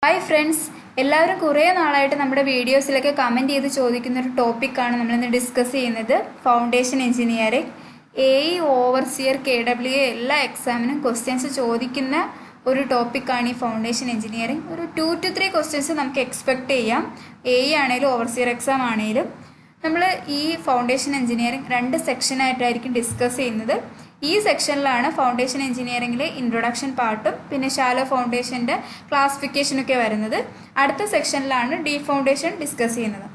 Hi friends, എല്ലാവരും കുറേ നാളായിട്ട് നമ്മുടെ വീഡിയോസിലൊക്കെ കമൻറ്റ് ചെയ്ത് ചോദിക്കുന്ന ഒരു ടോപ്പിക്കാണ് നമ്മളിന്ന് ഡിസ്കസ് ചെയ്യുന്നത്. Foundation engineering AE overseer KW എല്ലാ എക്സാമിനും ക്വസ്റ്റ്യൻസ് ചോദിക്കുന്ന ഒരു ടോപ്പിക്കാണ് ഈ ഫൗണ്ടേഷൻ എഞ്ചിനീയറിംഗ്. ഒരു 2 to 3 ക്വസ്റ്റ്യൻസ് നമുക്ക് എക്സ്പെക്റ്റ് ചെയ്യാം. AE ആണെങ്കിലും ഓവർസിയർ എക്സാം ആണെങ്കിലും നമ്മൾ ഈ ഫൗണ്ടേഷൻ എഞ്ചിനീയറിംഗ് 2 സെക്ഷനായിട്ടായിരിക്കും ഡിസ്കസ് ചെയ്യുന്നത്. ഈ സെക്ഷനിലാണ് ഫൗണ്ടേഷൻ എഞ്ചിനീയറിംഗിലെ ഇൻട്രൊഡക്ഷൻ പാർട്ടും പിന്നെ ഷാലോ ഫൗണ്ടേഷൻ്റെ ക്ലാസിഫിക്കേഷനൊക്കെ വരുന്നത്. അടുത്ത സെക്ഷനിലാണ് ഡീപ് ഫൗണ്ടേഷൻ ഡിസ്കസ് ചെയ്യുന്നത്.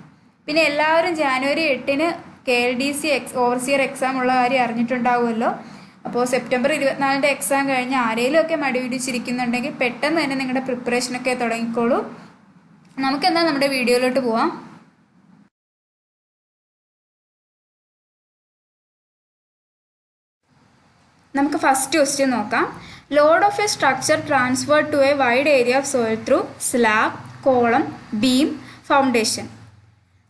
പിന്നെ എല്ലാവരും ജാനുവരി 8-ന് KLDC ഓവർസിയർ എക്സാം ഉള്ള കാര്യം അറിഞ്ഞിട്ടുണ്ടാവുമല്ലോ. അപ്പോൾ സെപ്റ്റംബർ 24-ൻ്റെ എക്സാം കഴിഞ്ഞ് ആരെങ്കിലും ഒക്കെ മടി പിടിച്ചിരിക്കുന്നുണ്ടെങ്കിൽ പെട്ടെന്ന് തന്നെ നിങ്ങളുടെ പ്രിപ്പറേഷനൊക്കെ തുടങ്ങിക്കോളൂ. നമുക്കെന്താ നമ്മുടെ വീഡിയോയിലോട്ട് പോവാം. നമുക്ക് ഫസ്റ്റ് ക്വസ്റ്റ്യൻ നോക്കാം. Load of a structure transfer to a wide area of soil through slab, column, beam, foundation.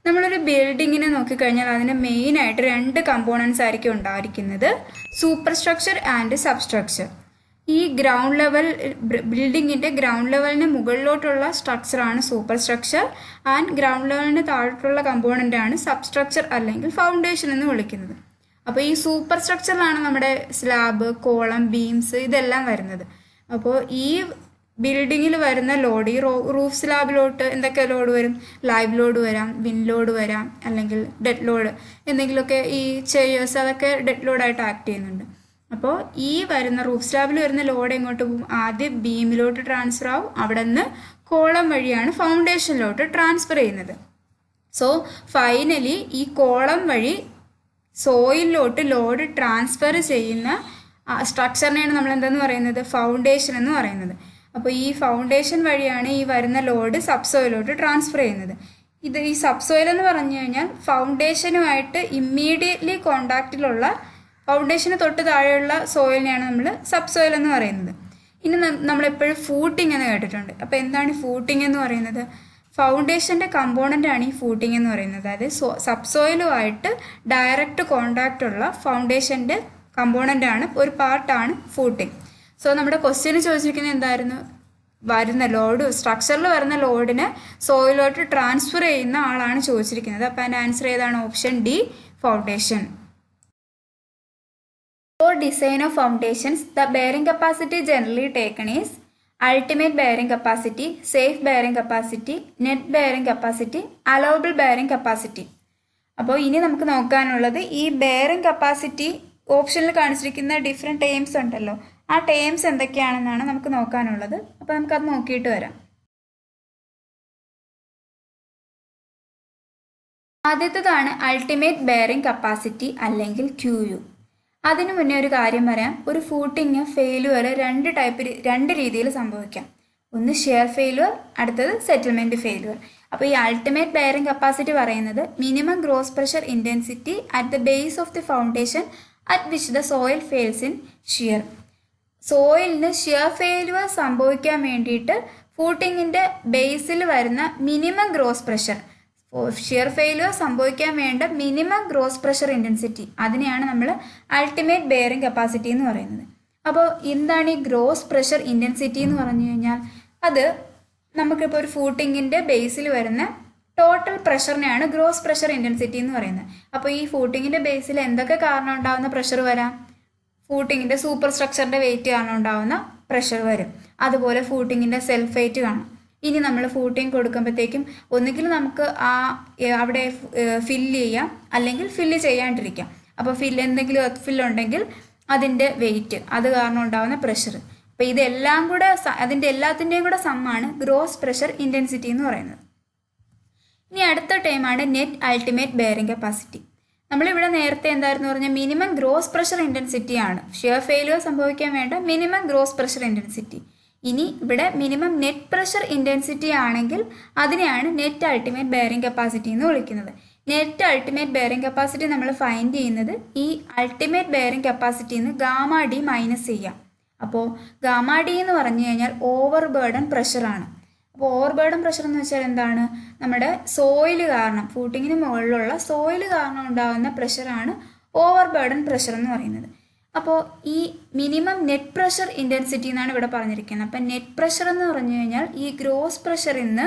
നമ്മളൊരു ബിൽഡിങ്ങിനെ നോക്കിക്കഴിഞ്ഞാൽ അതിന് മെയിനായിട്ട് 2 കമ്പോണൻസ് ആയിരിക്കും ഉണ്ടായിരിക്കുന്നത്, സൂപ്പർ സ്ട്രക്ചർ ആൻഡ് സബ്സ്ട്രക്ചർ. ഈ ഗ്രൗണ്ട് ലെവൽ ബിൽഡിങ്ങിൻ്റെ ഗ്രൗണ്ട് ലെവലിന് മുകളിലോട്ടുള്ള സ്ട്രക്ചറാണ് സൂപ്പർ സ്ട്രക്ചർ ആൻഡ് ഗ്രൗണ്ട് ലെവലിന് താഴോട്ടുള്ള കമ്പോണൻ്റാണ് സബ്സ്ട്രക്ചർ അല്ലെങ്കിൽ ഫൗണ്ടേഷൻ എന്ന് വിളിക്കുന്നത്. അപ്പോൾ ഈ സൂപ്പർ സ്ട്രക്ചറിലാണ് നമ്മുടെ സ്ലാബ്, കോളം, ബീംസ് ഇതെല്ലാം വരുന്നത്. അപ്പോൾ ഈ ബിൽഡിങ്ങിൽ വരുന്ന ലോഡ്, ഈ റൂഫ് സ്ലാബിലോട്ട് എന്തൊക്കെ ലോഡ് വരും? ലൈവ് ലോഡ് വരാം, വിൻഡ് ലോഡ് വരാം, അല്ലെങ്കിൽ ഡെഡ് ലോഡ് എന്തെങ്കിലുമൊക്കെ ഈ ചെയേഴ്സ് അതൊക്കെ ഡെഡ് ലോഡായിട്ട് ആക്ട് ചെയ്യുന്നുണ്ട്. അപ്പോൾ ഈ വരുന്ന റൂഫ് സ്ലാബിൽ വരുന്ന ലോഡ് എങ്ങോട്ട് പോകും? ആദ്യം ബീമിലോട്ട് ട്രാൻസ്ഫർ ആവും, അവിടെ നിന്ന് കോളം വഴിയാണ് ഫൗണ്ടേഷനിലോട്ട് ട്രാൻസ്ഫർ ചെയ്യുന്നത്. സോ ഫൈനലി ഈ കോളം വഴി സോയിലിലോട്ട് ലോഡ് ട്രാൻസ്ഫർ ചെയ്യുന്ന സ്ട്രക്ചറിനെയാണ് നമ്മൾ എന്തെന്ന് പറയുന്നത്? ഫൗണ്ടേഷൻ എന്ന് പറയുന്നത്. അപ്പോൾ ഈ ഫൗണ്ടേഷൻ വഴിയാണ് ഈ വരുന്ന ലോഡ് സബ്സോയിലോട്ട് ട്രാൻസ്ഫർ ചെയ്യുന്നത്. ഈ സബ്സോയിൽ എന്ന് പറഞ്ഞു കഴിഞ്ഞാൽ ഫൗണ്ടേഷനുമായിട്ട് ഇമ്മീഡിയറ്റ്ലി കോണ്ടാക്റ്റിലുള്ള, ഫൗണ്ടേഷന് തൊട്ട് താഴെയുള്ള സോയിലിനെയാണ് നമ്മൾ സബ്സോയിൽ എന്ന് പറയുന്നത്. ഇനി നമ്മളെപ്പോഴും ഫൂട്ടിംഗ് എന്ന് കേട്ടിട്ടുണ്ട്. അപ്പോൾ എന്താണ് ഫൂട്ടിംഗ് എന്ന് പറയുന്നത്? ഫൗണ്ടേഷൻ്റെ കമ്പോണൻ്റാണ് ഈ ഫൂട്ടിംഗ് എന്ന് പറയുന്നത്. അതായത് സബ്സോയിലുമായിട്ട് ഡയറക്റ്റ് കോണ്ടാക്റ്റ് ഉള്ള ഫൗണ്ടേഷൻ്റെ കമ്പോണൻ്റാണ്, ഒരു പാർട്ടാണ് ഫൂട്ടിംഗ്. സോ നമ്മുടെ ക്വസ്റ്റ്യന് ചോദിച്ചിരിക്കുന്നത് എന്തായിരുന്നു? വരുന്ന ലോഡ്, സ്ട്രക്ചറിൽ വരുന്ന ലോഡിനെ സോയിലോട്ട് ട്രാൻസ്ഫർ ചെയ്യുന്ന ആളാണ് ചോദിച്ചിരിക്കുന്നത്. അപ്പോൾ അതിൻ്റെ ആൻസർ ഏതാണ്? Option D, foundation. For design of foundations, the bearing capacity generally taken is ultimate bearing capacity, safe bearing capacity, net bearing capacity, allowable bearing capacity. അപ്പോൾ ഇനി നമുക്ക് നോക്കാനുള്ളത് ഈ ബെയറിംഗ് കപ്പാസിറ്റി ഓപ്ഷനിൽ കാണിച്ചിരിക്കുന്ന ഡിഫറെൻറ്റ് ടേംസ് ഉണ്ടല്ലോ, ആ ടേംസ് എന്തൊക്കെയാണെന്നാണ് നമുക്ക് നോക്കാനുള്ളത്. അപ്പോൾ നമുക്കത് നോക്കിയിട്ട് വരാം. ആദ്യത്തേതാണ് അൾട്ടിമേറ്റ് ബെയറിംഗ് കപ്പാസിറ്റി അല്ലെങ്കിൽ QU. അതിനു മുന്നേ ഒരു കാര്യം പറയാം. ഒരു ഫൂട്ടിങ് ഫെയിലുവർ 2 രീതിയിൽ സംഭവിക്കാം. ഒന്ന് ഷിയർ ഫെയിലുവർ, അടുത്തത് സെറ്റിൽമെൻറ്റ് ഫെയിലുവർ. അപ്പോൾ ഈ അൾട്ടിമേറ്റ് ബെയറിംഗ് കപ്പാസിറ്റി പറയുന്നത് minimum gross pressure intensity at the base of the foundation at which the soil fails in shear. സോയിലിന് ഷിയർ ഫെയിലുവർ സംഭവിക്കാൻ വേണ്ടിയിട്ട് ഫൂട്ടിങ്ങിൻ്റെ ബേസിൽ വരുന്ന minimum gross pressure, shear failure സംഭവിക്കാൻ വേണ്ട മിനിമം ഗ്രോസ് പ്രഷർ ഇൻറ്റൻസിറ്റി, അതിനെയാണ് നമ്മൾ അൾട്ടിമേറ്റ് ബെയറിംഗ് കപ്പാസിറ്റി എന്ന് പറയുന്നത്. അപ്പോൾ എന്താണ് ഈ ഗ്രോസ് പ്രഷർ ഇൻറ്റൻസിറ്റി എന്ന് പറഞ്ഞു കഴിഞ്ഞാൽ? അത് നമുക്കിപ്പോൾ ഒരു ഫൂട്ടിങ്ങിൻ്റെ ബേസിൽ വരുന്ന ടോട്ടൽ പ്രഷറിനെയാണ് ഗ്രോസ് പ്രഷർ ഇൻറ്റൻസിറ്റി എന്ന് പറയുന്നത്. അപ്പോൾ ഈ ഫൂട്ടിങ്ങിൻ്റെ ബേസിൽ എന്തൊക്കെ കാരണം ഉണ്ടാകുന്ന പ്രഷർ വരാം? ഫൂട്ടിങ്ങിൻ്റെ സൂപ്പർ സ്ട്രക്ചറിൻ്റെ വെയിറ്റ് കാരണം ഉണ്ടാകുന്ന പ്രഷർ വരും. അതുപോലെ ഫൂട്ടിങ്ങിൻ്റെ സെൽഫ് വെയിറ്റ് കാണും. ഇനി നമ്മൾ ഫൂട്ടിങ് കൊടുക്കുമ്പോഴത്തേക്കും ഒന്നുകിൽ നമുക്ക് അവിടെ ഫില്ല് ചെയ്യാം, അല്ലെങ്കിൽ ഫില്ല് ചെയ്യാണ്ടിരിക്കാം. അപ്പോൾ എന്തെങ്കിലും എർത്ത് ഫില്ലുണ്ടെങ്കിൽ അതിൻ്റെ വെയിറ്റ്, അത് കാരണം ഉണ്ടാകുന്ന പ്രഷർ. അപ്പോൾ ഇതെല്ലാം കൂടെ അതിൻ്റെ എല്ലാത്തിൻ്റെയും കൂടെ സമ്മാണ് ഗ്രോസ് പ്രഷർ ഇൻറ്റൻസിറ്റി എന്ന് പറയുന്നത്. ഇനി അടുത്ത ടൈമാണ് നെറ്റ് അൾട്ടിമേറ്റ് ബെയറിംഗ് കപ്പാസിറ്റി. നമ്മളിവിടെ നേരത്തെ എന്തായിരുന്നു പറഞ്ഞാൽ? മിനിമം ഗ്രോസ് പ്രഷർ ഇൻറ്റൻസിറ്റി ആണ് ഷിയർ ഫെയിലുവർ സംഭവിക്കാൻ വേണ്ട മിനിമം ഗ്രോസ് പ്രഷർ ഇൻറ്റൻസിറ്റി. ഇനി ഇവിടെ മിനിമം നെറ്റ് പ്രഷർ ഇൻറ്റൻസിറ്റി ആണെങ്കിൽ അതിനെയാണ് നെറ്റ് അൾട്ടിമേറ്റ് ബെയറിംഗ് കപ്പാസിറ്റി എന്ന് വിളിക്കുന്നത്. നെറ്റ് അൾട്ടിമേറ്റ് ബെയറിംഗ് കപ്പാസിറ്റി നമ്മൾ ഫൈൻഡ് ചെയ്യുന്നത് ഈ അൾട്ടിമേറ്റ് ബെയറിംഗ് കപ്പാസിറ്റിന്ന് γD മൈനസ് ചെയ്യാം. അപ്പോൾ γD എന്ന് പറഞ്ഞു കഴിഞ്ഞാൽ ഓവർ ബേർഡൻ പ്രഷറാണ്. അപ്പോൾ ഓവർ ബേർഡൻ പ്രഷർ എന്ന് വെച്ചാൽ എന്താണ്? നമ്മുടെ സോയിൽ കാരണം, ഫൂട്ടിങ്ങിന് മുകളിലുള്ള സോയിൽ കാരണം ഉണ്ടാകുന്ന പ്രഷറാണ് ഓവർ ബേർഡൻ പ്രഷർ എന്ന് പറയുന്നത്. അപ്പോൾ ഈ മിനിമം നെറ്റ് പ്രഷർ ഇൻറ്റൻസിറ്റി എന്നാണ് ഇവിടെ പറഞ്ഞിരിക്കുന്നത്. അപ്പം നെറ്റ് പ്രഷർ എന്ന് പറഞ്ഞു കഴിഞ്ഞാൽ ഈ ഗ്രോസ് പ്രഷറിൽ നിന്ന്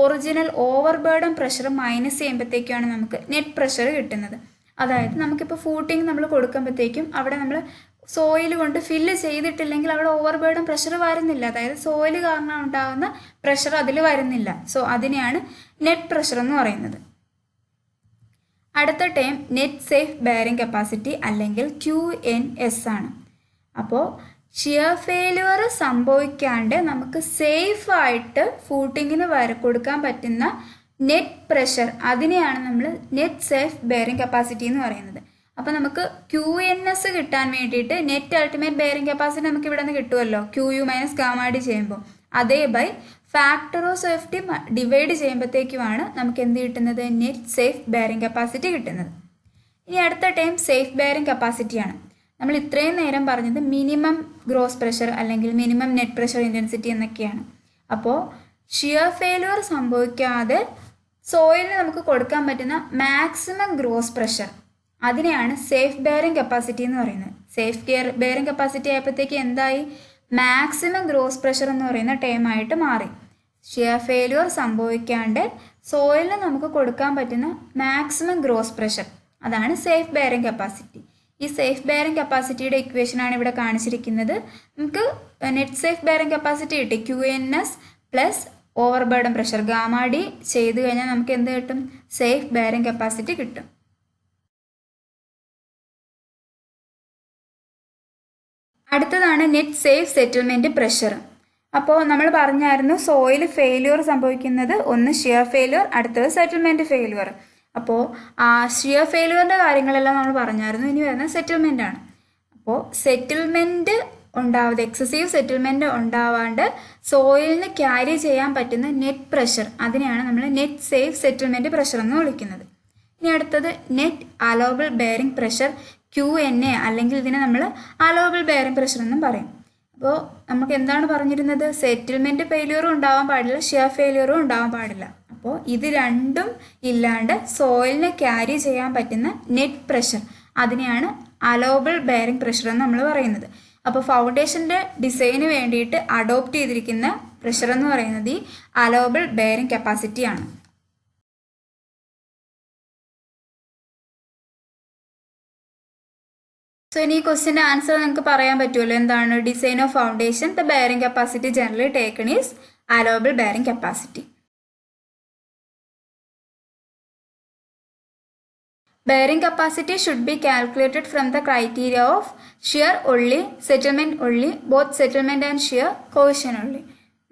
original overburden pressure minus ചെയ്യുമ്പോഴത്തേക്കാണ് നമുക്ക് നെറ്റ് പ്രഷർ കിട്ടുന്നത്. അതായത് നമുക്കിപ്പോൾ ഫൂട്ടിങ് നമ്മൾ കൊടുക്കുമ്പോഴത്തേക്കും അവിടെ നമ്മൾ സോയിൽ കൊണ്ട് ഫില്ല് ചെയ്തിട്ടില്ലെങ്കിൽ അവിടെ ഓവർ ബേർഡൻ പ്രഷർ വരുന്നില്ല. അതായത് സോയിൽ കാരണം ഉണ്ടാകുന്ന പ്രഷർ അതിൽ വരുന്നില്ല. സോ അതിനെയാണ് നെറ്റ് പ്രഷർ എന്ന് പറയുന്നത്. അടുത്ത term net safe bearing capacity അല്ലെങ്കിൽ QNS ആണ്. അപ്പോൾ ഷിയർ ഫെയിലുവർ സംഭവിക്കാണ്ട് നമുക്ക് സേഫായിട്ട് ഫൂട്ടിങ്ങിന് കൊടുക്കാൻ പറ്റുന്ന നെറ്റ് പ്രഷർ, അതിനെയാണ് നമ്മൾ നെറ്റ് സേഫ് ബെയറിംഗ് കപ്പാസിറ്റി എന്ന് പറയുന്നത്. അപ്പോൾ നമുക്ക് QNS കിട്ടാൻ വേണ്ടിയിട്ട് നെറ്റ് അൾട്ടിമേറ്റ് ബെയറിംഗ് കപ്പാസിറ്റി നമുക്ക് ഇവിടെ നിന്ന് കിട്ടുമല്ലോ, QU മൈനസ് ഗാമാഡി ചെയ്യുമ്പോൾ അതേ by factor of safety divide ചെയ്യുമ്പോഴത്തേക്കുമാണ് നമുക്ക് എന്ത് കിട്ടുന്നത്, നെറ്റ് സേഫ് ബെയറിംഗ് കപ്പാസിറ്റി കിട്ടുന്നത്. ഇനി അടുത്ത ടൈം സേഫ് ബെയറിംഗ് കപ്പാസിറ്റിയാണ്. നമ്മൾ ഇത്രയും നേരം പറഞ്ഞത് മിനിമം ഗ്രോസ് പ്രഷർ അല്ലെങ്കിൽ മിനിമം നെറ്റ് പ്രഷർ ഇൻറ്റൻസിറ്റി എന്നൊക്കെയാണ്. അപ്പോൾ ഷിയർ ഫെയിലുവർ സംഭവിക്കാതെ സോയിലിന് നമുക്ക് കൊടുക്കാൻ പറ്റുന്ന മാക്സിമം ഗ്രോസ് പ്രഷർ, അതിനെയാണ് സേഫ് ബെയറിംഗ് കപ്പാസിറ്റി എന്ന് പറയുന്നത്. സേഫ് ബെയറിംഗ് കപ്പാസിറ്റി ആയപ്പോഴത്തേക്ക് എന്തായി, മാക്സിമം ഗ്രോസ് പ്രഷർ എന്ന് പറയുന്ന ടേമായിട്ട് മാറി. ഷിയർ ഫെയിലുവർ സംഭവിക്കാണ്ട് സോയിലിന് നമുക്ക് കൊടുക്കാൻ പറ്റുന്ന മാക്സിമം ഗ്രോസ് പ്രഷർ, അതാണ് സേഫ് ബെയറിംഗ് കപ്പാസിറ്റി. ഈ സേഫ് ബെയറിംഗ് കപ്പാസിറ്റിയുടെ ഇക്വേഷനാണ് ഇവിടെ കാണിച്ചിരിക്കുന്നത്. നമുക്ക് നെറ്റ് സേഫ് ബെയറിംഗ് കപ്പാസിറ്റി കിട്ടി, QNS plus overburden pressure gamma D ചെയ്ത് കഴിഞ്ഞാൽ നമുക്ക് എന്ത് കിട്ടും, സേഫ് ബെയറിംഗ് കപ്പാസിറ്റി കിട്ടും. അടുത്തതാണ് നെറ്റ് സേഫ് സെറ്റിൽമെൻറ്റ് പ്രഷർ. അപ്പോൾ നമ്മൾ പറഞ്ഞായിരുന്നു സോയിൽ ഫെയിലുവർ സംഭവിക്കുന്നത് ഒന്ന് ഷിയർ ഫെയിലുവർ, അടുത്തത് സെറ്റിൽമെൻറ്റ് ഫെയിലുവർ. അപ്പോൾ ഷിയർ ഫെയിലുവറിൻ്റെ കാര്യങ്ങളെല്ലാം നമ്മൾ പറഞ്ഞായിരുന്നു. ഇനി വരുന്ന സെറ്റിൽമെൻ്റ് ആണ്. അപ്പോൾ സെറ്റിൽമെൻറ്റ് ഉണ്ടാവാതെ, എക്സസീവ് സെറ്റിൽമെൻറ്റ് ഉണ്ടാവാണ്ട് സോയിലിന് ക്യാരി ചെയ്യാൻ പറ്റുന്ന നെറ്റ് പ്രഷർ, അതിനെയാണ് നമ്മൾ നെറ്റ് സേഫ് സെറ്റിൽമെൻറ്റ് പ്രഷർ എന്ന് വിളിക്കുന്നത്. ഇനി അടുത്തത് net allowable bearing pressure QNA, അല്ലെങ്കിൽ ഇതിനെ നമ്മൾ അലോവബിൾ ബെയറിംഗ് പ്രഷർ എന്നും പറയും. അപ്പോൾ നമുക്ക് എന്താണ് പറഞ്ഞിരുന്നത്, സെറ്റിൽമെൻറ്റ് ഫെയിലിയറും ഉണ്ടാവാൻ പാടില്ല, ഷിയർ ഫെയിലിയറും ഉണ്ടാവാൻ പാടില്ല. അപ്പോൾ ഇത് രണ്ടും ഇല്ലാണ്ട് സോയിലിനെ ക്യാരി ചെയ്യാൻ പറ്റുന്ന നെറ്റ് പ്രഷർ, അതിനെയാണ് അലോവബിൾ ബെയറിംഗ് പ്രഷർ എന്ന് നമ്മൾ പറയുന്നത്. അപ്പോൾ ഫൗണ്ടേഷൻ്റെ ഡിസൈന് വേണ്ടിയിട്ട് അഡോപ്റ്റ് ചെയ്തിരിക്കുന്ന പ്രഷർ എന്ന് പറയുന്നത് ഈ അലോവബിൾ ബെയറിംഗ് കപ്പാസിറ്റിയാണ്. സോ ഇനി ഈ ക്വസ്റ്റിൻ്റെ ആൻസർ നിങ്ങൾക്ക് പറയാൻ പറ്റുമല്ലോ, എന്താണ് design of foundation, the bearing capacity generally taken is allowable bearing capacity. Bearing capacity should be calculated from the criteria of shear only, settlement only, both settlement and shear cohesion only.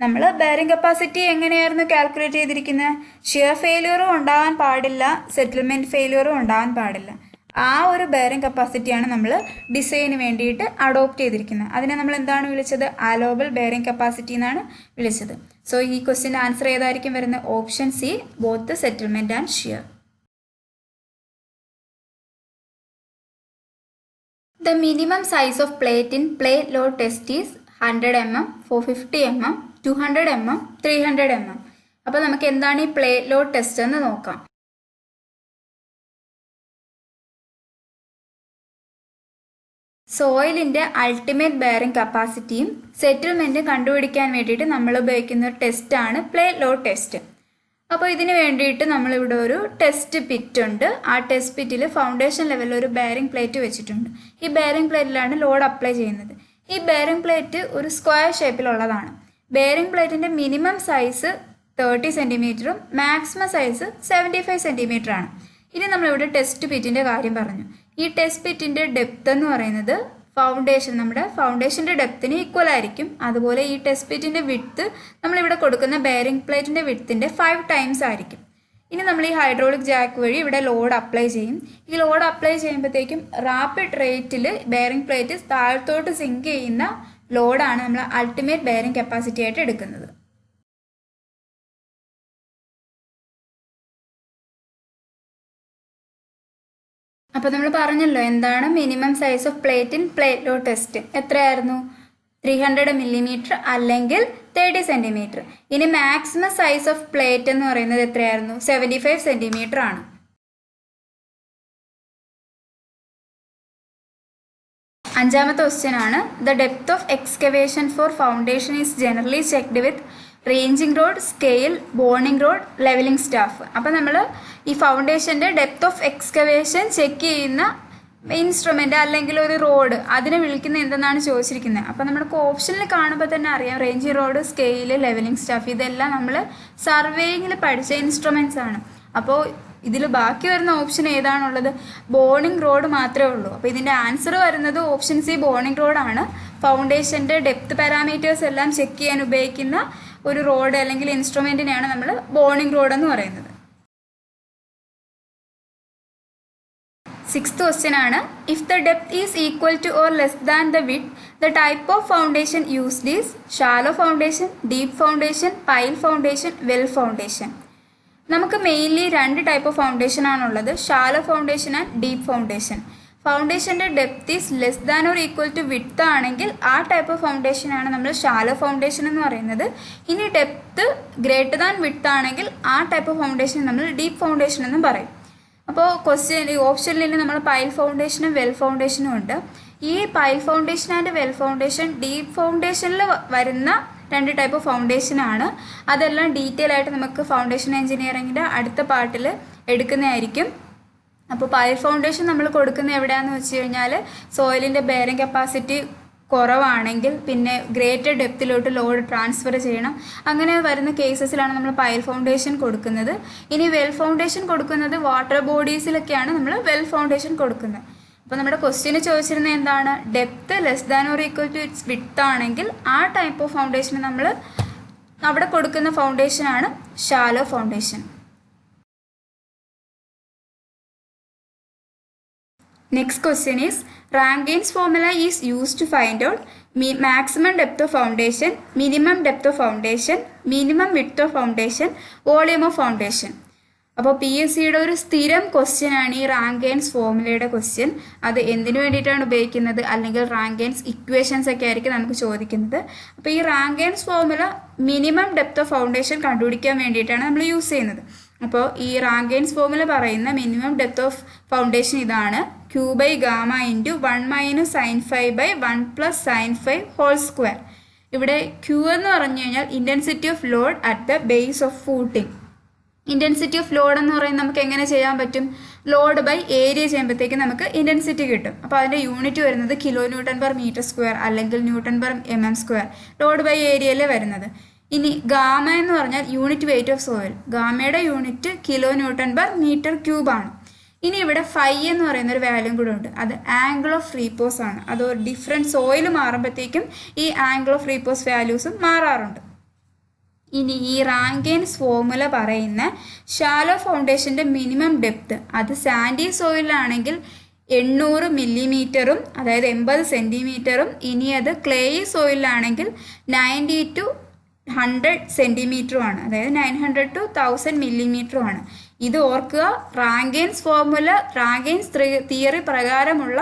നമ്മൾ bearing capacity എങ്ങനെയായിരുന്നു calculate ചെയ്തിരിക്കുന്നത്, shear ഫെയിലിയറും ഉണ്ടാകാൻ പാടില്ല, settlement ഫെയിലിയറും ഉണ്ടാകാൻ പാടില്ല. ആ ഒരു bearing കപ്പാസിറ്റിയാണ് നമ്മൾ ഡിസൈന് വേണ്ടിയിട്ട് അഡോപ്റ്റ് ചെയ്തിരിക്കുന്നത്. അതിനെ നമ്മൾ എന്താണ് വിളിച്ചത്, അലോവബിൾ ബെയറിംഗ് കപ്പാസിറ്റി എന്നാണ് വിളിച്ചത്. സോ ഈ ക്വസ്റ്റിൻ്റെ ആൻസർ ഏതായിരിക്കും വരുന്നത്, option C, both settlement and shear. The minimum size of plate in plate load test is 100 mm, 450 mm, 200 mm, 300 mm. അപ്പോൾ നമുക്ക് എന്താണ് ഈ പ്ലേറ്റ് ലോഡ് ടെസ്റ്റ് എന്ന് നോക്കാം. സോയിലിൻ്റെ അൾട്ടിമേറ്റ് ബെയറിംഗ് കപ്പാസിറ്റിയും സെറ്റിൽമെൻറ്റും കണ്ടുപിടിക്കാൻ വേണ്ടിയിട്ട് നമ്മൾ ഉപയോഗിക്കുന്ന ഒരു ടെസ്റ്റാണ് പ്ലേറ്റ് ലോഡ് ടെസ്റ്റ്. അപ്പോൾ ഇതിന് വേണ്ടിയിട്ട് നമ്മളിവിടെ ഒരു ടെസ്റ്റ് പിറ്റ് ഉണ്ട്. ആ ടെസ്റ്റ് പിറ്റിൽ ഫൗണ്ടേഷൻ ലെവലിൽ ഒരു ബെയറിംഗ് പ്ലേറ്റ് വെച്ചിട്ടുണ്ട്. ഈ ബെയറിംഗ് പ്ലേറ്റിലാണ് ലോഡ് അപ്ലൈ ചെയ്യുന്നത്. ഈ ബെയറിംഗ് പ്ലേറ്റ് ഒരു സ്ക്വയർ ഷേപ്പിലുള്ളതാണ്. ബെയറിംഗ് പ്ലേറ്റിൻ്റെ മിനിമം സൈസ് 30 സെൻറ്റിമീറ്ററും മാക്സിമം സൈസ് 75 സെൻറ്റിമീറ്ററാണ്. ഇനി നമ്മളിവിടെ ടെസ്റ്റ് പിറ്റിൻ്റെ കാര്യം പറഞ്ഞു. ഈ ടെസ്റ്റ് പിറ്റിൻ്റെ ഡെപ്ത് എന്ന് പറയുന്നത് നമ്മുടെ ഫൗണ്ടേഷൻ്റെ ഡെപ്തിന് ഈക്വൽ ആയിരിക്കും. അതുപോലെ ഈ ടെസ്റ്റ് പിറ്റിൻ്റെ വിഡ്ത്ത് നമ്മളിവിടെ കൊടുക്കുന്ന ബെയറിംഗ് പ്ലേറ്റിൻ്റെ വിഡ്ത്തിൻ്റെ 5 ടൈംസ് ആയിരിക്കും. ഇനി നമ്മൾ ഈ ഹൈഡ്രോളിക് ജാക്ക് വഴി ഇവിടെ ലോഡ് അപ്ലൈ ചെയ്യും. ഈ ലോഡ് അപ്ലൈ ചെയ്യുമ്പോഴത്തേക്കും റാപ്പിഡ് റേറ്റിൽ ബെയറിംഗ് പ്ലേറ്റ് താഴത്തോട്ട് സിങ്ക് ചെയ്യുന്ന ലോഡാണ് നമ്മൾ അൾട്ടിമേറ്റ് ബെയറിംഗ് കപ്പാസിറ്റി ആയിട്ട് എടുക്കുന്നത്. അപ്പോൾ നമ്മൾ പറഞ്ഞല്ലോ എന്താണ് minimum size of plate in plate load test എത്രയായിരുന്നു, 300 മില്ലിമീറ്റർ അല്ലെങ്കിൽ 30 സെൻറ്റിമീറ്റർ. ഇനി മാക്സിമം സൈസ് ഓഫ് പ്ലേറ്റ് എന്ന് പറയുന്നത് എത്രയായിരുന്നു, 75 സെൻറ്റിമീറ്റർ ആണ്. അഞ്ചാമത്തെ ക്വസ്റ്റ്യൻ ആണ് the depth of excavation for foundation is generally checked with ranging rod, scale, boning rod, levelling staff. അപ്പോൾ നമ്മൾ ഈ ഫൗണ്ടേഷൻ്റെ ഡെപ്ത് ഓഫ് എക്സ്കവേഷൻ ചെക്ക് ചെയ്യുന്ന ഇൻസ്ട്രുമെൻ്റ് അല്ലെങ്കിൽ ഒരു റോഡ് അതിനെ വിളിക്കുന്ന എന്തെന്നാണ് ചോദിച്ചിരിക്കുന്നത്. അപ്പോൾ നമുക്ക് ഓപ്ഷനിൽ കാണുമ്പോൾ തന്നെ അറിയാം ranging rod, scale, levelling staff ഇതെല്ലാം നമ്മൾ സർവേയിങ്ങിൽ പഠിച്ച ഇൻസ്ട്രുമെൻറ്റ്സ് ആണ്. അപ്പോൾ ഇതിൽ ബാക്കി വരുന്ന ഓപ്ഷൻ ഏതാണുള്ളത്? ബോണിംഗ് റോഡ് മാത്രമേ ഉള്ളൂ. അപ്പോൾ ഇതിൻ്റെ ആൻസർ വരുന്നത് ഓപ്ഷൻ സി ബോണിംഗ് റോഡാണ്. ഫൗണ്ടേഷൻ്റെ ഡെപ്ത് പാരാമീറ്റേഴ്സ് എല്ലാം ചെക്ക് ചെയ്യാൻ ഉപയോഗിക്കുന്ന ഒരു റോഡ് അല്ലെങ്കിൽ ഇൻസ്ട്രുമെൻറ്റിനെയാണ് നമ്മൾ ബോണിംഗ് റോഡ് എന്ന് പറയുന്നത്. സിക്സ്ത് ക്വസ്റ്റ്യൻ ആണ് if the depth is equal to or less than the width the type of foundation used is shallow foundation, deep foundation, pile foundation, well foundation. നമുക്ക് mainly രണ്ട് type of foundation ആണുള്ളത്, shallow foundation and deep foundation. ഫൗണ്ടേഷൻ്റെ depth is less than or equal to width ആണെങ്കിൽ ആ type of ഫൗണ്ടേഷനാണ് നമ്മൾ shallow foundation എന്ന് പറയുന്നത്. ഇനി ഡെപ്ത് ഗ്രേറ്റർ ദാൻ വിഡ്ത്ത് ആണെങ്കിൽ ആ ടൈപ്പ് ഓഫ് ഫൗണ്ടേഷൻ നമ്മൾ ഡീപ്പ് ഫൗണ്ടേഷൻ എന്നും പറയും. അപ്പോൾ ക്വസ്റ്റ്യൻ ഓപ്ഷനിൽ നമ്മൾ പൈൽ ഫൗണ്ടേഷനും വെൽ ഫൗണ്ടേഷനും ഉണ്ട്. ഈ pile foundation and well foundation deep ഫൗണ്ടേഷനിൽ വരുന്ന രണ്ട് ടൈപ്പ് ഓഫ് ഫൗണ്ടേഷനാണ്. അതെല്ലാം ഡീറ്റെയിൽ ആയിട്ട് നമുക്ക് ഫൗണ്ടേഷൻ എഞ്ചിനീയറിങ്ങിൻ്റെ അടുത്ത പാർട്ടിൽ എടുക്കുന്നതായിരിക്കും. അപ്പോൾ പൈൽ ഫൗണ്ടേഷൻ നമ്മൾ കൊടുക്കുന്നത് എവിടെയാണെന്ന് വെച്ച് കഴിഞ്ഞാൽ സോയിലിൻ്റെ ബെയറിംഗ് കപ്പാസിറ്റി കുറവാണെങ്കിൽ പിന്നെ ഗ്രേറ്റർ ഡെപ്തിലോട്ട് ലോഡ് ട്രാൻസ്ഫർ ചെയ്യണം. അങ്ങനെ വരുന്ന കേസസിലാണ് നമ്മൾ പൈൽ ഫൗണ്ടേഷൻ കൊടുക്കുന്നത്. ഇനി വെൽ ഫൗണ്ടേഷൻ കൊടുക്കുന്നത് വാട്ടർ ബോഡീസിലൊക്കെയാണ് നമ്മൾ വെൽ ഫൗണ്ടേഷൻ കൊടുക്കുന്നത്. അപ്പോൾ നമ്മുടെ ക്വസ്റ്റ്യന് ചോദിച്ചിരുന്നത് എന്താണ്? Depth less than or equal to its width ആണെങ്കിൽ ആ ടൈപ്പ് ഓഫ് ഫൗണ്ടേഷൻ നമ്മൾ അവിടെ കൊടുക്കുന്ന ഫൗണ്ടേഷനാണ് shallow foundation. Next question is Rankine's formula is used to find out maximum depth of foundation, minimum depth of foundation, minimum width of foundation, volume of foundation. അപ്പോൾ P S സിയുടെ ഒരു സ്ഥിരം question ആണ് ഈ റാങ്കൈൻസ് ഫോർമുലയുടെ ക്വസ്റ്റ്യൻ. അത് എന്തിനു വേണ്ടിയിട്ടാണ് ഉപയോഗിക്കുന്നത്? അല്ലെങ്കിൽ റാങ്കൈൻസ് ഇക്വേഷൻസ് ഒക്കെ ആയിരിക്കും നമുക്ക് ചോദിക്കുന്നത്. അപ്പോൾ ഈ Rankine's formula minimum depth of foundation കണ്ടുപിടിക്കാൻ വേണ്ടിയിട്ടാണ് നമ്മൾ യൂസ് ചെയ്യുന്നത്. അപ്പോൾ ഈ റാങ്കൈൻസ് ഫോർമുല പറയുന്ന മിനിമം ഡെപ്ത് ഓഫ് ഫൗണ്ടേഷൻ ഇതാണ്: Q by gamma into 1 minus sin 5 by 1 plus sin 5 whole square. ഇവിടെ Q എന്ന് പറഞ്ഞു കഴിഞ്ഞാൽ intensity of load at the base of footing. Intensity of load എന്ന് പറയുന്നത് നമുക്ക് എങ്ങനെ ചെയ്യാൻ പറ്റും? ലോഡ് ബൈ ഏരിയ ചെയ്യുമ്പോഴത്തേക്ക് നമുക്ക് ഇൻറ്റൻസിറ്റി കിട്ടും. അപ്പോൾ അതിൻ്റെ യൂണിറ്റ് വരുന്നത് kilonewton per metre square അല്ലെങ്കിൽ newton per mm square, load by ഏരിയയിലെ വരുന്നത്. ഇനി ഗാമ എന്ന് പറഞ്ഞാൽ യൂണിറ്റ് വെയിറ്റ് ഓഫ് സോയിൽ. ഗാമയുടെ unit kilonewton per metre cube ആണ്. ഇനി ഇവിടെ ഫൈ എന്ന് പറയുന്ന ഒരു വാല്യൂ കൂടെ ഉണ്ട്. അത് ആംഗിൾ ഓഫ് റീപോസ് ആണ്. അത് ഡിഫറെൻറ്റ് സോയിൽ മാറുമ്പോഴത്തേക്കും ഈ ആംഗിൾ ഓഫ് റീപോസ് വാല്യൂസും മാറാറുണ്ട്. ഇനി ഈ റാങ്കൈൻസ് ഫോർമുല പറയുന്ന ഷാലോ ഫൗണ്ടേഷൻ്റെ മിനിമം ഡെപ്ത് അത് സാൻഡി സോയിലാണെങ്കിൽ 800 മില്ലിമീറ്ററും അതായത് 80 സെൻറ്റിമീറ്ററും, ഇനി അത് ക്ലേയി സോയിലാണെങ്കിൽ 90 to 100 സെൻറ്റിമീറ്ററുമാണ്, അതായത് 900 to 1000 മില്ലിമീറ്ററുമാണ്. ഇത് ഓർക്കുക, റാങ്കൈൻസ് ഫോർമുല റാങ്കൈൻസ് തിയറി പ്രകാരമുള്ള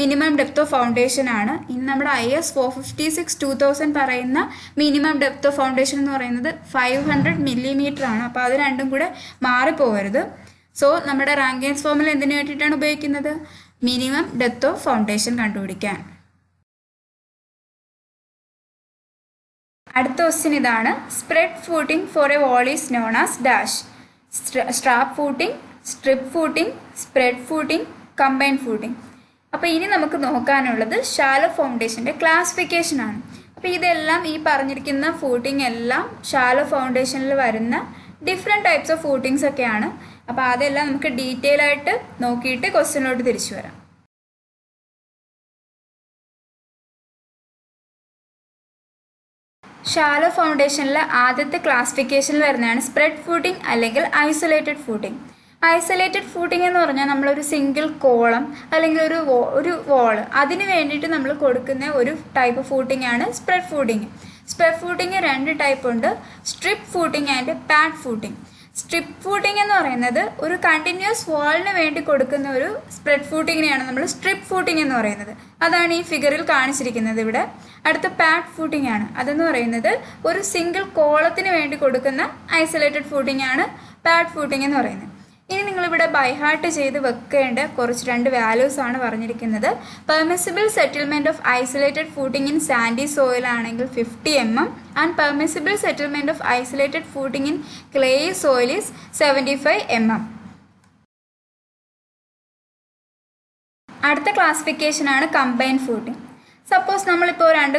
മിനിമം ഡെപ്ത് ഓഫ് ഫൗണ്ടേഷൻ ആണ്. ഇനി നമ്മുടെ IS 456/2000 പറയുന്ന മിനിമം ഡെപ്ത് ഓഫ് ഫൗണ്ടേഷൻ എന്ന് പറയുന്നത് 500 മില്ലിമീറ്റർ ആണ്. അപ്പോൾ അത് രണ്ടും കൂടെ മാറിപ്പോകരുത്. സോ നമ്മുടെ റാങ്കൈൻസ് ഫോർമുല എന്തിനു വേണ്ടിയിട്ടാണ് ഉപയോഗിക്കുന്നത്? മിനിമം ഡെപ്ത് ഓഫ് ഫൗണ്ടേഷൻ കണ്ടുപിടിക്കാൻ. അടുത്ത ക്വസ്റ്റ്യൻ ഇതാണ്: spread footing for a wall is known as dash. Strap footing, strip footing, spread footing, combined footing. അപ്പോൾ ഇനി നമുക്ക് നോക്കാനുള്ളത് ഷാലോ ഫൗണ്ടേഷൻ്റെ ക്ലാസിഫിക്കേഷൻ ആണ്. അപ്പോൾ ഇതെല്ലാം ഈ പറഞ്ഞിരിക്കുന്ന ഫൂട്ടിംഗ് എല്ലാം ഷാലോ ഫൗണ്ടേഷനിൽ വരുന്ന ഡിഫറെൻറ്റ് ടൈപ്സ് ഓഫ് ഫൂട്ടിങ്സ് ഒക്കെയാണ്. അപ്പോൾ അതെല്ലാം നമുക്ക് ഡീറ്റെയിൽ ആയിട്ട് നോക്കിയിട്ട് ക്വസ്റ്റ്യനിലോട്ട് തിരിച്ചു വരാം. ഷാലോ ഫൗണ്ടേഷനിൽ ആദ്യത്തെ ക്ലാസിഫിക്കേഷനിൽ വരുന്നതാണ് സ്പ്രെഡ് ഫൂട്ടിംഗ് അല്ലെങ്കിൽ ഐസൊലേറ്റഡ് ഫൂട്ടിംഗ്. ഐസൊലേറ്റഡ് ഫൂട്ടിംഗ് എന്ന് പറഞ്ഞാൽ നമ്മളൊരു സിംഗിൾ കോളം അല്ലെങ്കിൽ ഒരു വോള് അതിന് വേണ്ടിയിട്ട് നമ്മൾ കൊടുക്കുന്ന ഒരു ടൈപ്പ് ഫൂട്ടിംഗ് ആണ് സ്പ്രെഡ് ഫൂട്ടിംഗ്. സ്പ്രെഡ് ഫൂട്ടിംഗ് രണ്ട് ടൈപ്പ് ഉണ്ട്: strip footing and pad footing. Strip footing എന്ന് പറയുന്നത് ഒരു കണ്ടിന്യൂസ് വാളിന് വേണ്ടി കൊടുക്കുന്ന ഒരു സ്പ്രെഡ് ഫൂട്ടിങ്ങിനെയാണ് നമ്മൾ സ്ട്രിപ്പ് ഫൂട്ടിംഗ് എന്ന് പറയുന്നത്. അതാണ് ഈ ഫിഗറിൽ കാണിച്ചിരിക്കുന്നത് ഇവിടെ. അടുത്ത പാഡ് ഫൂട്ടിംഗ് ആണ്. അതെന്ന് പറയുന്നത് ഒരു സിംഗിൾ കോളത്തിന് വേണ്ടി കൊടുക്കുന്ന ഐസൊലേറ്റഡ് ഫൂട്ടിംഗ് ആണ് പാഡ് ഫൂട്ടിംഗ് എന്ന് പറയുന്നത്. ഇനി നിങ്ങളിവിടെ ബൈ ഹാർട്ട് ചെയ്ത് വെക്കേണ്ട രണ്ട് വാല്യൂസ് ആണ് പറഞ്ഞിരിക്കുന്നത്. Permissible settlement of isolated footing in sandy soil ആണെങ്കിൽ 50 mm and permissible settlement of isolated footing in clayey soil is 75 mm. അടുത്ത ക്ലാസിഫിക്കേഷൻ ആണ് കമ്പൈൻഡ് ഫൂട്ടിംഗ്. സപ്പോസ് നമ്മളിപ്പോൾ രണ്ട്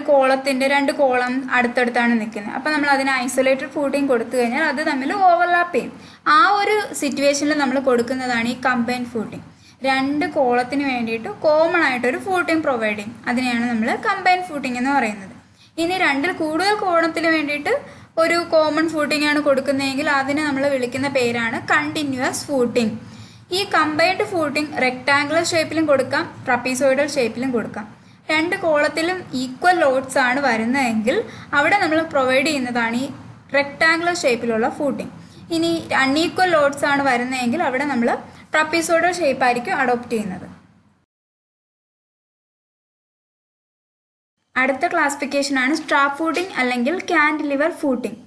കോളം അടുത്തടുത്താണ് നിൽക്കുന്നത്. അപ്പോൾ നമ്മൾ അതിന് ഐസൊലേറ്റഡ് ഫൂട്ടിംഗ് കൊടുത്തു കഴിഞ്ഞാൽ അത് തമ്മിൽ ഓവർലാപ്പ് ചെയ്യും. ആ ഒരു സിറ്റുവേഷനിൽ നമ്മൾ കൊടുക്കുന്നതാണ് ഈ കമ്പൈൻഡ് ഫൂട്ടിംഗ്. രണ്ട് കോളത്തിന് വേണ്ടിയിട്ട് കോമൺ ആയിട്ടൊരു ഫൂട്ടിംഗ് പ്രൊവൈഡ് ചെയ്യും. അതിനെയാണ് നമ്മൾ കമ്പൈൻഡ് ഫൂട്ടിംഗ് എന്ന് പറയുന്നത്. ഇനി രണ്ടിൽ കൂടുതൽ കോളത്തിന് വേണ്ടിയിട്ട് ഒരു കോമൺ ഫൂട്ടിംഗ് ആണ് കൊടുക്കുന്നതെങ്കിൽ അതിനെ നമ്മൾ വിളിക്കുന്ന പേരാണ് കണ്ടിന്യൂസ് ഫൂട്ടിംഗ്. ഈ കമ്പൈൻഡ് ഫൂട്ടിംഗ് റെക്ടാങ്കുലർ ഷേപ്പിലും കൊടുക്കാം, ട്രപ്പീസോയിഡൽ ഷേപ്പിലും കൊടുക്കാം. രണ്ട് കോളത്തിലും ഈക്വൽ ലോഡ്സ് ആണ് വരുന്നതെങ്കിൽ അവിടെ നമ്മൾ പ്രൊവൈഡ് ചെയ്യുന്നതാണ് ഈ റെക്ടാങ്കുലർ ഷേപ്പിലുള്ള ഫൂട്ടിംഗ്. ഇനി അൺഈക്വൽ ലോഡ്സ് ആണ് വരുന്നതെങ്കിൽ അവിടെ നമ്മൾ ട്രപ്പീസോയിഡൽ ഷേപ്പ് ആയിരിക്കും അഡോപ്റ്റ് ചെയ്യുന്നത്. അടുത്ത ക്ലാസിഫിക്കേഷൻ ആണ് സ്ട്രാപ്പ് ഫൂട്ടിംഗ് അല്ലെങ്കിൽ കാൻഡിലിവർ ഫൂട്ടിംഗ്.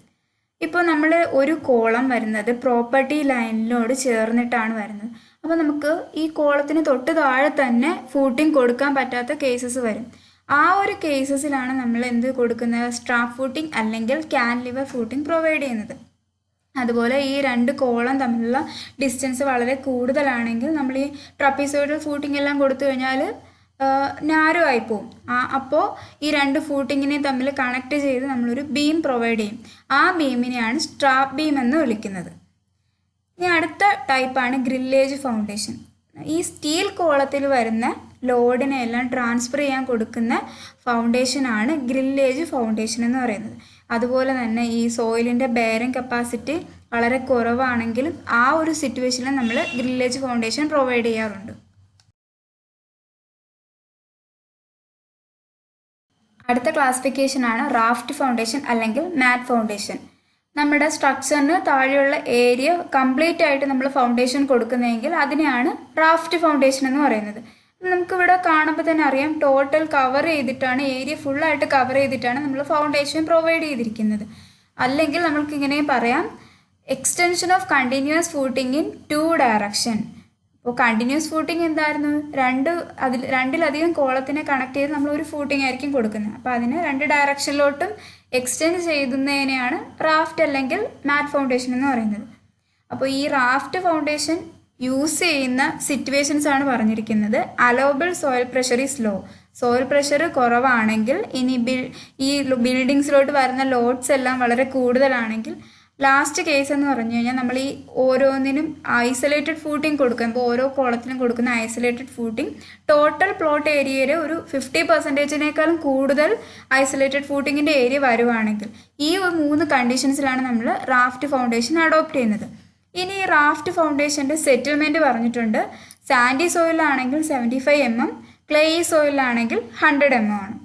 ഇപ്പോൾ നമ്മൾ ഒരു കോളം വരുന്നത് പ്രോപ്പർട്ടി ലൈനിനോട് ചേർന്നിട്ടാണ് വരുന്നത്. അപ്പോൾ നമുക്ക് ഈ കോളത്തിന് തൊട്ട് താഴെ തന്നെ ഫൂട്ടിംഗ് കൊടുക്കാൻ പറ്റാത്ത കേസസ് വരും. ആ ഒരു കേസസിലാണ് നമ്മൾ എന്ത് കൊടുക്കുന്നത്, സ്ട്രാപ്പ് ഫൂട്ടിംഗ് അല്ലെങ്കിൽ കാൻഡിലിവർ ഫൂട്ടിംഗ് പ്രൊവൈഡ് ചെയ്യുന്നത്. അതുപോലെ ഈ രണ്ട് കോളം തമ്മിലുള്ള ഡിസ്റ്റൻസ് വളരെ കൂടുതലാണെങ്കിൽ നമ്മൾ ഈ ട്രപ്പീസോയിഡൽ ഫൂട്ടിംഗ് എല്ലാം കൊടുത്തു കഴിഞ്ഞാൽ നാരോ ആയി പോവും. അപ്പോൾ ഈ രണ്ട് ഫൂട്ടിങ്ങിനെ തമ്മിൽ കണക്ട് ചെയ്ത് നമ്മളൊരു ബീം പ്രൊവൈഡ് ചെയ്യും. ആ ബീമിനെയാണ് സ്ട്രാപ്പ് ബീം എന്ന് വിളിക്കുന്നത്. ഇനി അടുത്ത ടൈപ്പാണ് ഗ്രില്ലേജ് ഫൗണ്ടേഷൻ. ഈ സ്റ്റീൽ കോളത്തിൽ വരുന്ന ലോഡിനെ എല്ലാം ട്രാൻസ്ഫർ ചെയ്യാൻ കൊടുക്കുന്ന ഫൗണ്ടേഷനാണ് ഗ്രില്ലേജ് ഫൗണ്ടേഷൻ എന്ന് പറയുന്നത്. അതുപോലെ തന്നെ ഈ സോയിലിൻ്റെ ബെയറിംഗ് കപ്പാസിറ്റി വളരെ കുറവാണെങ്കിലും ആ ഒരു സിറ്റുവേഷനിൽ നമ്മൾ ഗ്രില്ലേജ് ഫൗണ്ടേഷൻ പ്രൊവൈഡ് ചെയ്യാറുണ്ട്. അടുത്ത ക്ലാസിഫിക്കേഷൻ ആണ് റാഫ്റ്റ് ഫൗണ്ടേഷൻ അല്ലെങ്കിൽ മാറ്റ് ഫൗണ്ടേഷൻ. നമ്മുടെ സ്ട്രക്ചറിന് താഴെയുള്ള ഏരിയ കംപ്ലീറ്റ് ആയിട്ട് നമ്മൾ ഫൗണ്ടേഷൻ കൊടുക്കുന്നതെങ്കിൽ അതിനെയാണ് റാഫ്റ്റ് ഫൗണ്ടേഷൻ എന്ന് പറയുന്നത്. നമുക്കിവിടെ കാണുമ്പോൾ തന്നെ അറിയാം, ടോട്ടൽ കവർ ചെയ്തിട്ടാണ്, ഏരിയ ഫുള്ളായിട്ട് കവർ ചെയ്തിട്ടാണ് നമ്മൾ ഫൗണ്ടേഷൻ പ്രൊവൈഡ് ചെയ്തിരിക്കുന്നത്. അല്ലെങ്കിൽ നമ്മൾക്ക് ഇങ്ങനെ പറയാം, extension of continuous footing in 2 direction. അപ്പോൾ കണ്ടിന്യൂസ് ഫൂട്ടിംഗ് എന്തായിരുന്നു, രണ്ടിലധികം കോളത്തിനെ കണക്ട് ചെയ്ത് നമ്മൾ ഒരു ഫൂട്ടിംഗ് ആയിരിക്കും കൊടുക്കുന്നത്. അപ്പോൾ അതിന് 2 ഡയറക്ഷനിലോട്ടും എക്സ്റ്റെൻഡ് ചെയ്യുന്നതിനെയാണ് റാഫ്റ്റ് അല്ലെങ്കിൽ മാറ്റ് ഫൗണ്ടേഷൻ എന്ന് പറയുന്നത്. അപ്പോൾ ഈ റാഫ്റ്റ് ഫൗണ്ടേഷൻ യൂസ് ചെയ്യുന്ന സിറ്റുവേഷൻസ് ആണ് പറഞ്ഞിരിക്കുന്നത്. Allowable soil pressure is low. Soil pressure കുറവാണെങ്കിൽ, ഇനി ഈ ബിൽഡിങ്സിലോട്ട് വരുന്ന ലോഡ്സ് എല്ലാം വളരെ കൂടുതലാണെങ്കിൽ, ലാസ്റ്റ് കേസ് എന്ന് പറഞ്ഞു കഴിഞ്ഞാൽ നമ്മൾ ഈ ഓരോന്നിനും ഐസൊലേറ്റഡ് ഫൂട്ടിംഗ് കൊടുക്കുമ്പോൾ ഓരോ കോളത്തിനും കൊടുക്കുന്ന ഐസൊലേറ്റഡ് ഫൂട്ടിംഗ് ടോട്ടൽ പ്ലോട്ട് ഏരിയയുടെ ഒരു 50%-നേക്കാളും കൂടുതൽ ഐസൊലേറ്റഡ് ഫൂട്ടിങ്ങിൻ്റെ ഏരിയ വരുവാണെങ്കിൽ ഈ 3 കണ്ടീഷൻസിലാണ് നമ്മൾ റാഫ്റ്റ് ഫൗണ്ടേഷൻ അഡോപ്റ്റ് ചെയ്യുന്നത്. ഇനി ഈ റാഫ്റ്റ് ഫൗണ്ടേഷൻ്റെ സെറ്റിൽമെൻറ്റ് പറഞ്ഞിട്ടുണ്ട്. സാൻഡി സോയിലാണെങ്കിൽ 75 mm, ക്ലേയി സോയിലാണെങ്കിൽ 100 mm ആണ്.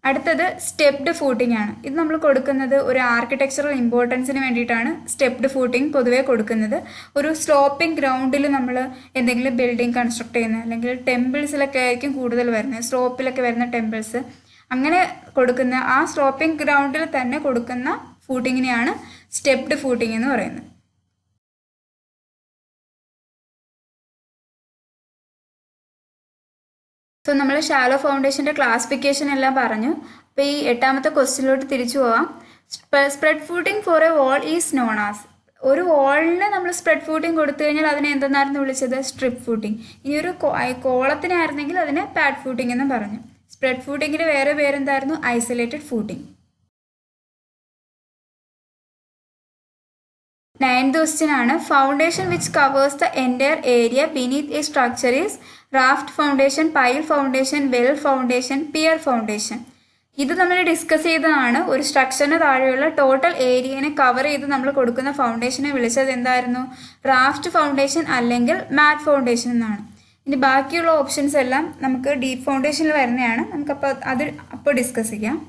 അടുത്തത് സ്റ്റെപ്ഡ് ഫൂട്ടിംഗ് ആണ്. ഇത് നമ്മൾ കൊടുക്കുന്നത് ഒരു ആർക്കിടെക്ചറൽ ഇമ്പോർട്ടൻസിന് വേണ്ടിയിട്ടാണ് സ്റ്റെപ്ഡ് ഫൂട്ടിംഗ് പൊതുവേ കൊടുക്കുന്നത്. ഒരു സ്ലോപ്പിംഗ് ഗ്രൗണ്ടിൽ നമ്മൾ എന്തെങ്കിലും ബിൽഡിംഗ് കൺസ്ട്രക്ട് ചെയ്യുന്നത്, അല്ലെങ്കിൽ ടെമ്പിൾസിലൊക്കെ ആയിരിക്കും കൂടുതൽ വരുന്നത്, സ്ലോപ്പിലൊക്കെ വരുന്ന ടെമ്പിൾസ്, അങ്ങനെ കൊടുക്കുന്ന ആ സ്ലോപ്പിംഗ് ഗ്രൗണ്ടിൽ തന്നെ കൊടുക്കുന്ന ഫൂട്ടിങ്ങിനെയാണ് സ്റ്റെപ്ഡ് ഫൂട്ടിംഗ് എന്ന് പറയുന്നത്. സോ നമ്മൾ ഷാലോ ഫൗണ്ടേഷൻ്റെ ക്ലാസിഫിക്കേഷൻ എല്ലാം പറഞ്ഞു. അപ്പോൾ ഈ 8ാമത്തെ ക്വസ്റ്റ്യനിലോട്ട് തിരിച്ചു പോവാം. Spread footing for a wall is known as. ഒരു വാളിന് നമ്മൾ സ്പ്രെഡ് ഫൂട്ടിംഗ് കൊടുത്തു കഴിഞ്ഞാൽ അതിനെ എന്തെന്നായിരുന്നു വിളിച്ചത്, സ്ട്രിപ്പ് ഫൂട്ടിംഗ്. ഇനി ഒരു കോളത്തിനായിരുന്നെങ്കിൽ അതിനെ പാഡ് ഫൂട്ടിംഗ് എന്നും പറഞ്ഞു. സ്പ്രെഡ് ഫൂട്ടിങ്ങിന് വേറെ പേരെന്തായിരുന്നു, ഐസൊലേറ്റഡ് ഫൂട്ടിംഗ്. 9th ക്വസ്റ്റ്യൻ ആണ്, foundation which covers the entire area beneath a structure is raft foundation, pile foundation, well foundation, pier foundation. ഇത് നമ്മൾ ഡിസ്കസ് ചെയ്തതാണ്. ഒരു സ്ട്രക്ചറിന് താഴെയുള്ള ടോട്ടൽ ഏരിയനെ കവർ ചെയ്ത് നമ്മൾ കൊടുക്കുന്ന ഫൗണ്ടേഷനെ വിളിച്ചത് എന്തായിരുന്നു, റാഫ്റ്റ് ഫൗണ്ടേഷൻ അല്ലെങ്കിൽ മാറ്റ് ഫൗണ്ടേഷൻ എന്നാണ്. ഇനി ബാക്കിയുള്ള ഓപ്ഷൻസ് എല്ലാം നമുക്ക് ഡീപ്പ് ഫൗണ്ടേഷനിൽ വരുന്നതാണ്. നമുക്കപ്പോൾ അത് ഡിസ്കസ് ചെയ്യാം.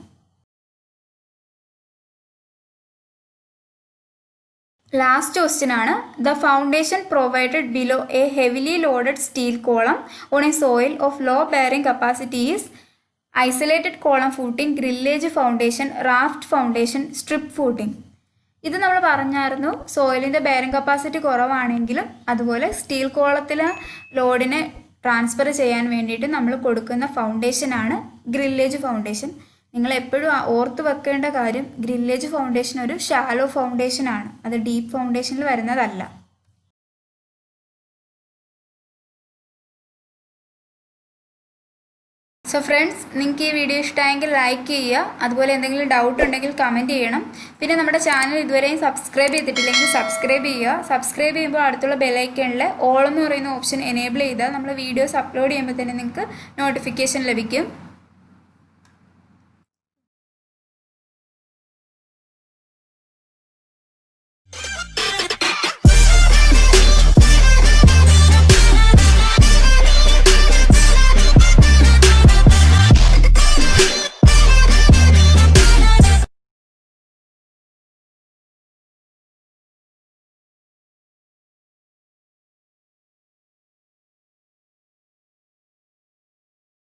ലാസ്റ്റ് ക്വസ്റ്റ്യൻ ആണ്, the foundation provided below a heavily loaded steel column on a soil of low bearing capacity is isolated column footing, grillage foundation, raft foundation, strip footing. ഇത് നമ്മൾ പറഞ്ഞായിരുന്നു സോയിലിൻ്റെ ബെയറിംഗ് കപ്പാസിറ്റി കുറവാണെങ്കിലും അതുപോലെ steel കോളത്തിൽ ലോഡിനെ transfer ചെയ്യാൻ വേണ്ടിയിട്ട് നമ്മൾ കൊടുക്കുന്ന ഫൗണ്ടേഷനാണ് ഗ്രില്ലേജ് ഫൗണ്ടേഷൻ. നിങ്ങൾ എപ്പോഴും ഓർത്ത് വെക്കേണ്ട കാര്യം ഗ്രില്ലേജ് ഫൗണ്ടേഷൻ ഒരു ഷാലോ ഫൗണ്ടേഷനാണ്, അത് ഡീപ്പ് ഫൗണ്ടേഷനിൽ വരുന്നതല്ല. സോ ഫ്രണ്ട്സ്, നിങ്ങൾക്ക് ഈ വീഡിയോ ഇഷ്ടമായെങ്കിൽ ലൈക്ക് ചെയ്യുക, അതുപോലെ എന്തെങ്കിലും ഡൗട്ട് ഉണ്ടെങ്കിൽ കമൻറ്റ് ചെയ്യണം. പിന്നെ നമ്മുടെ ചാനൽ ഇതുവരെയും സബ്സ്ക്രൈബ് ചെയ്തിട്ടില്ലെങ്കിൽ സബ്സ്ക്രൈബ് ചെയ്യുക. സബ്സ്ക്രൈബ് ചെയ്യുമ്പോൾ അടുത്തുള്ള ബെല്ലൈക്കണിൽ ഓൾ എന്ന് പറയുന്ന ഓപ്ഷൻ എനേബിൾ ചെയ്താൽ നമ്മൾ വീഡിയോസ് അപ്ലോഡ് ചെയ്യുമ്പോൾ തന്നെ നിങ്ങൾക്ക് നോട്ടിഫിക്കേഷൻ ലഭിക്കും.